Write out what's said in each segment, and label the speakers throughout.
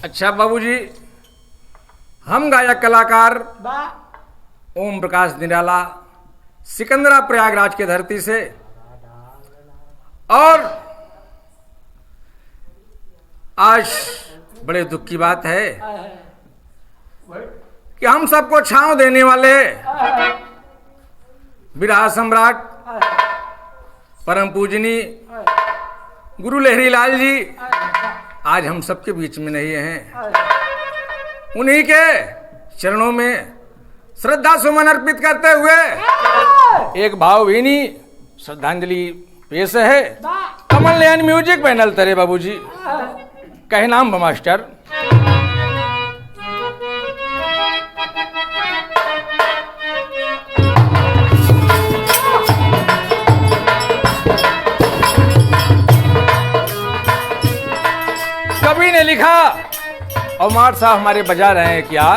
Speaker 1: अच्छा बाबूजी, हम गायक कलाकार ओम प्रकाश निराला सिकंदरा प्रयागराज के धरती से, और आज बड़े दुख की बात है कि हम सबको छांव देने वाले विरहा सम्राट परम पूजनीय गुरु लहरी लाल जी आज हम सबके बीच में नहीं हैं। उन्हीं के चरणों में श्रद्धा सुमन अर्पित करते हुए एक भावभीनी श्रद्धांजलि पेश है। कमल नयन म्यूजिक पैनल तरे बाबूजी कहे नाम मास्टर। कवि ने लिखा और मार साहब हमारे बजा रहे हैं क्या,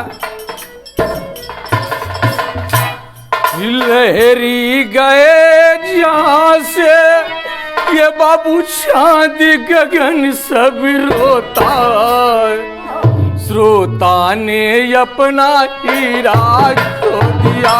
Speaker 1: लहरी गए जहां से ये बाबू चांद गगन सब रोता, श्रोता ने अपना हीरा खो दिया।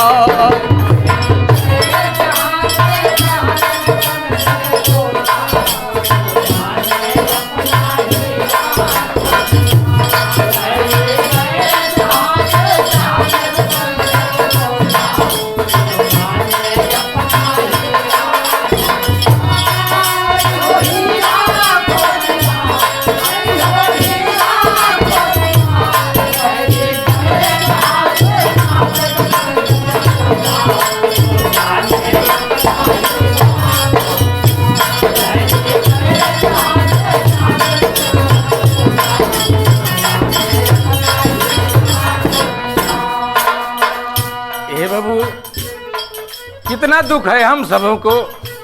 Speaker 1: कितना दुख है हम सबों को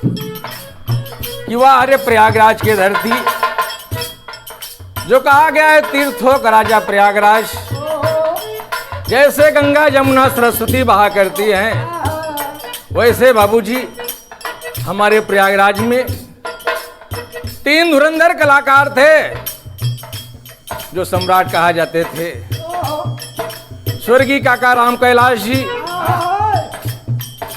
Speaker 1: कि वह हरे प्रयागराज की धरती, जो कहा गया है तीर्थों का राजा प्रयागराज, जैसे गंगा जमुना सरस्वती बहा करती हैं, वैसे बाबूजी हमारे प्रयागराज में 3 धुरंधर कलाकार थे जो सम्राट कहा जाते थे। स्वर्गीय काका राम कैलाश जी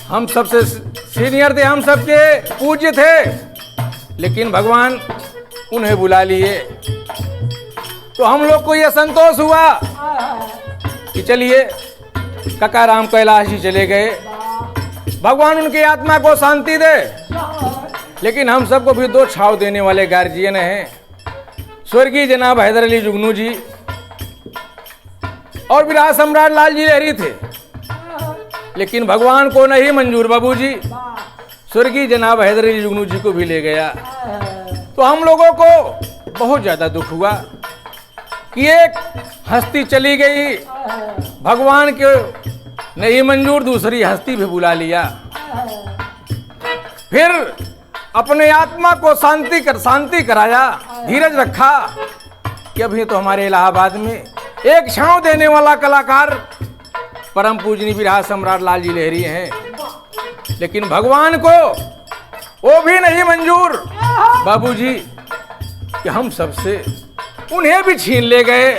Speaker 1: हम सबसे सीनियर थे, हम सबके पूज्य थे, लेकिन भगवान उन्हें बुला लिए तो हम लोग को यह संतोष हुआ कि चलिए काका राम कैलाश जी चले गए, भगवान उनकी आत्मा को शांति दे। लेकिन हम सबको भी 2 छाव देने वाले गार्जियन हैं, स्वर्गीय जनाब हैदर अली जुगनू जी और विरहा सम्राट लाल जी लहरी थे, लेकिन भगवान को नहीं मंजूर बाबूजी, स्वर्गीय जनाब हैदर अली जुगनू जी को भी ले गया। तो हम लोगों को बहुत ज्यादा दुख हुआ कि एक हस्ती चली गई, भगवान के नहीं मंजूर दूसरी हस्ती भी बुला लिया। फिर अपने आत्मा को शांति कराया, धीरज रखा कि अभी तो हमारे इलाहाबाद में एक छांव देने वाला कलाकार परम पूजनीय विरहा सम्राट लाल जी लहरी हैं, लेकिन भगवान को वो भी नहीं मंजूर बाबूजी कि हम सबसे उन्हें भी छीन ले गए।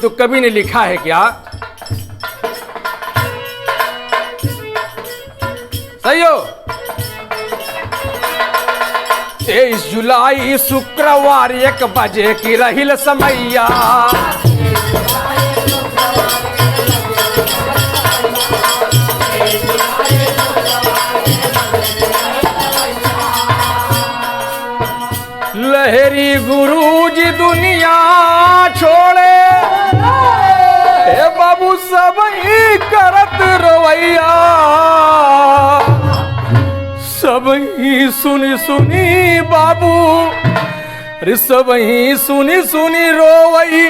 Speaker 1: तो कवि ने लिखा है क्या, सही हो, 23 जुलाई शुक्रवार 1 बजे की रहिल समैया, लहरी गुरु जी दुनिया छोड़े, हे बाबू सब ही करत रवैया, सब ही सुनी बाबू, अरे सब ही सुनी रोवई,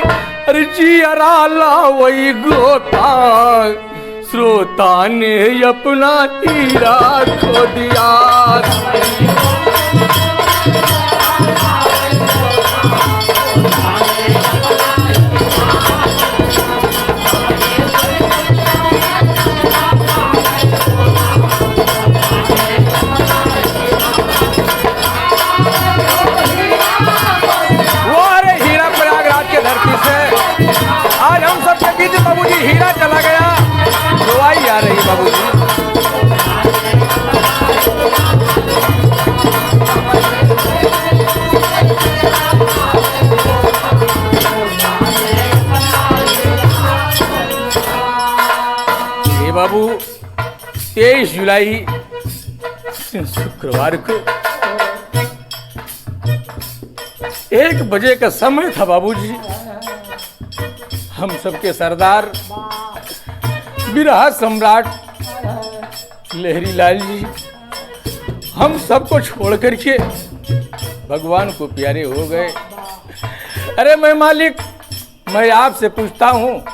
Speaker 1: अरे जियरा लावई गोता, श्रोता ने अपना हीरा खो दिया। धरती बाबू 23 जुलाई शुक्रवार को 1 बजे का समय था बाबूजी। हम सबके सरदार बिरहा सम्राट लहरी लाल जी हम सबको छोड़ करके भगवान को प्यारे हो गए। अरे मैं मालिक, मैं आपसे पूछता हूँ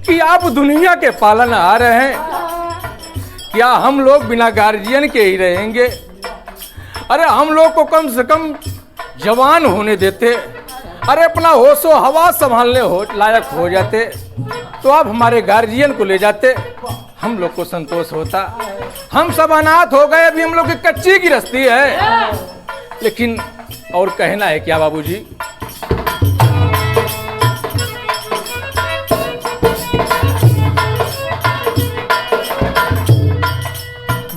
Speaker 1: कि आप दुनिया के पालन आ रहे हैं, क्या हम लोग बिना गार्जियन के ही रहेंगे? अरे हम लोग को कम से कम जवान होने देते, अरे अपना होशो हवा संभालने लायक हो जाते, तो आप हमारे गार्जियन को ले जाते, हम लोग को संतोष होता। हम सब अनाथ हो गए, अभी हम लोग की कच्ची गिरस्ती है। लेकिन और कहना है क्या बाबूजी?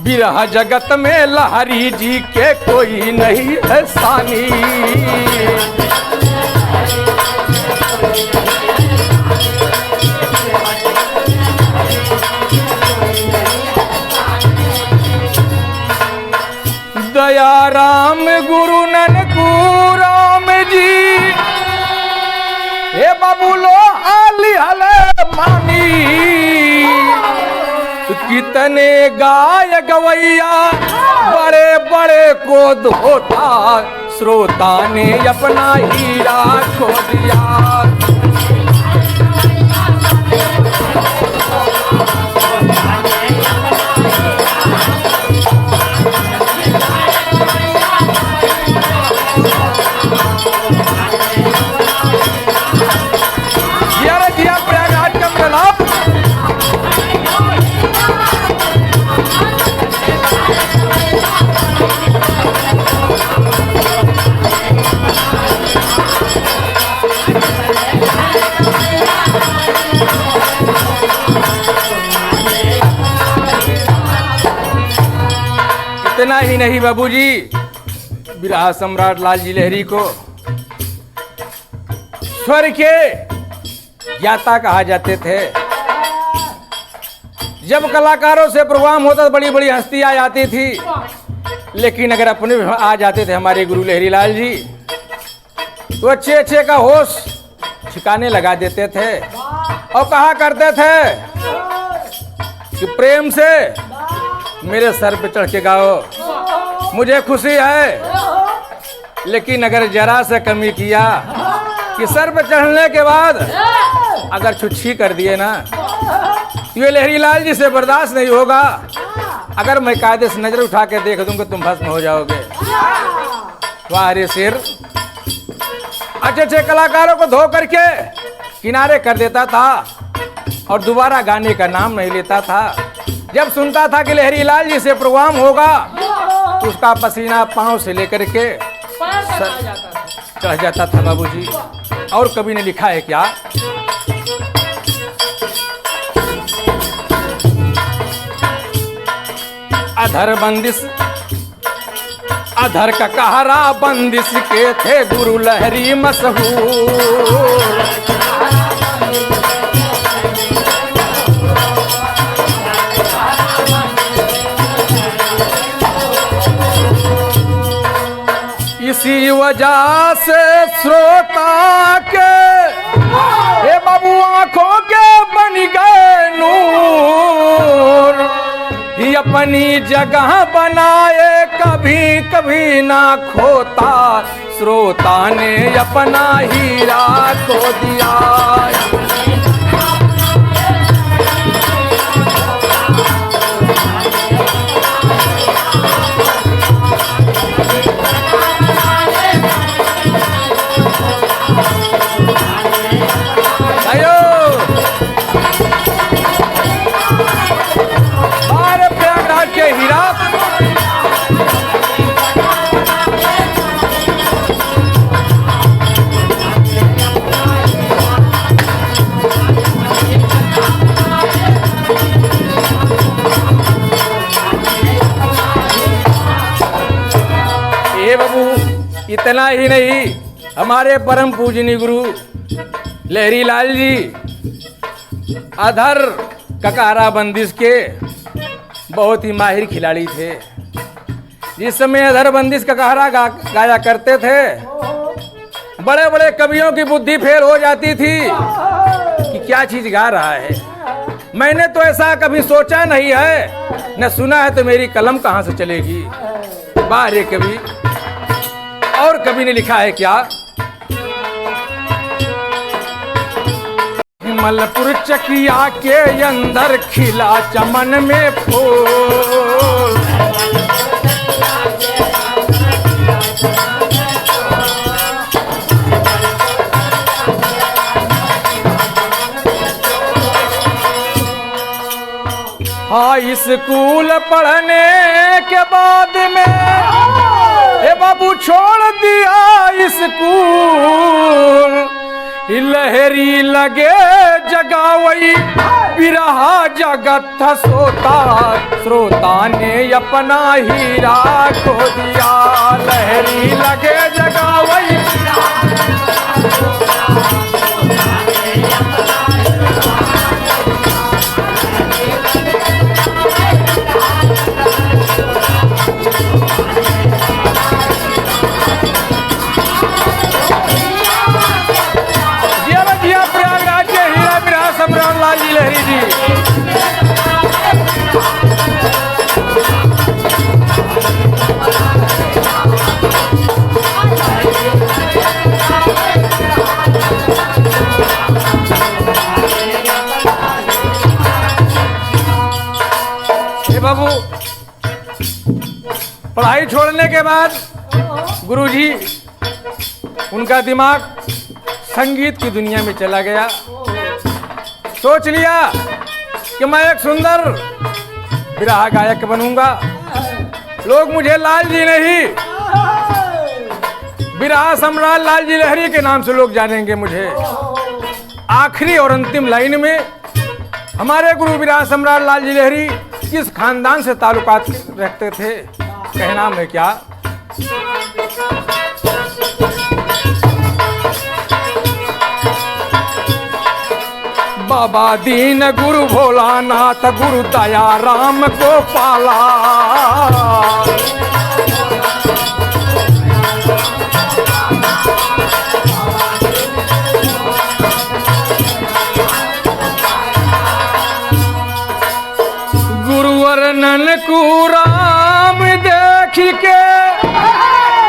Speaker 1: बिरहा जगत में लहरी जी के कोई नहीं है सानी। दया राम गुरु ननकू राम जी, हे बाबू लो आली हले मानी। कितने गाय गवैया बड़े बड़े को धोता, श्रोता ने अपना हीरा खो दिया। इतना ही नहीं बाबूजी, बिरहा सम्राट लाल जी लहरी को स्वर के ज्ञाता कहा जाते थे। जब कलाकारों से प्रोग्राम होता तो बड़ी बड़ी हस्तियां आती थी, लेकिन अगर अपने आ जाते थे हमारे गुरु लहरी लाल जी, तो अच्छे अच्छे का होश ठिकाने लगा देते थे और कहा करते थे कि प्रेम से मेरे सर पे चढ़ के गाओ, मुझे खुशी है। लेकिन अगर जरा सा कमी किया कि सर पे चढ़ने के बाद अगर छुच्छी कर दिए ना, ये लहरी लाल जी से बर्दाश्त नहीं होगा। अगर मैं कायदे से नजर उठा के देख दूंगा तुम भस्म हो जाओगे। वाह रे सिर, अच्छे अच्छे कलाकारों को धो करके किनारे कर देता था और दोबारा गाने का नाम नहीं लेता था। जब सुनता था कि लहरी लाल जी से प्रोग्राम होगा तो उसका पसीना पांव से लेकर के चढ़ जाता था बाबूजी। और कवि ने लिखा है क्या? अधर बंदिश, अधर का कहरा बंदिश के थे गुरु लहरी मशहूर। इसी वजह से श्रोता के हे बाबू आंखों के बन गए नूर। ही अपनी जगह बनाए कभी कभी ना खोता, श्रोता ने अपना हीरा खो दिया। इतना ही नहीं, हमारे परम पूजनीय गुरु लहरी लाल जी अधर ककहरा बंदिश के बहुत ही माहिर खिलाड़ी थे। जिस समय अधर बंदिश ककहरा गाया करते थे, बड़े बड़े कवियों की बुद्धि फेल हो जाती थी कि क्या चीज गा रहा है। मैंने तो ऐसा कभी सोचा नहीं है, न सुना है, तो मेरी कलम कहाँ से चलेगी। बारे कवि और कवि ने लिखा है क्या, हिमलपुर चकिया के अंदर खिला चमन में फूल, हाई स्कूल पढ़ने के बाद में ए बाबू छोड़ दिया स्कूल, लहरी लगे जगावई बिरहा जगत सोता, श्रोता ने अपना हीरा खो दिया। लहरी लगे जगावई लाल जी लहरी जी। हे बाबू, पढ़ाई छोड़ने के बाद गुरुजी उनका दिमाग संगीत की दुनिया में चला गया। सोच लिया कि मैं एक सुंदर बिरहा गायक बनूंगा, लोग मुझे लाल जी नहीं, बिरहा सम्राट लाल जी लहरी के नाम से लोग जानेंगे मुझे। आखिरी और अंतिम लाइन में हमारे गुरु बिरहा सम्राट लाल जी लहरी किस खानदान से ताल्लुकात रखते थे, कहना में क्या, बाबा दीन गुरु भोलानाथ गुरु दया राम को पाला। गुरुवर नन को राम देख के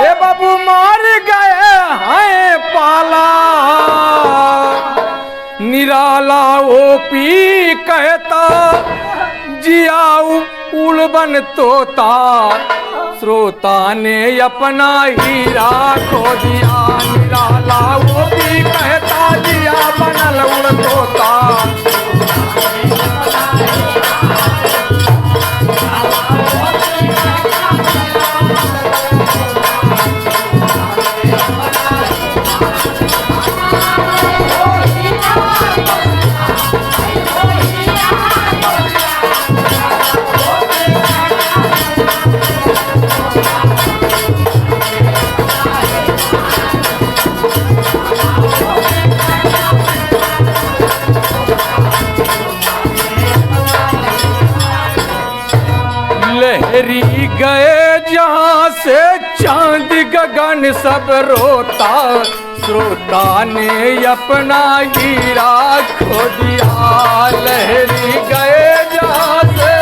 Speaker 1: ए बाबू मार गए हैं पाला, निराला ओपी कहता जियाऊ उलबन तोता, श्रोता ने अपना हीरा खो दिया। निराला ओपी कहता जिया बनल उड़ तोता, लहरी गए जहाँ से चांद गगन सब रोता, श्रोता ने अपना हीरा खो दिया। लहरी गए जहाँ से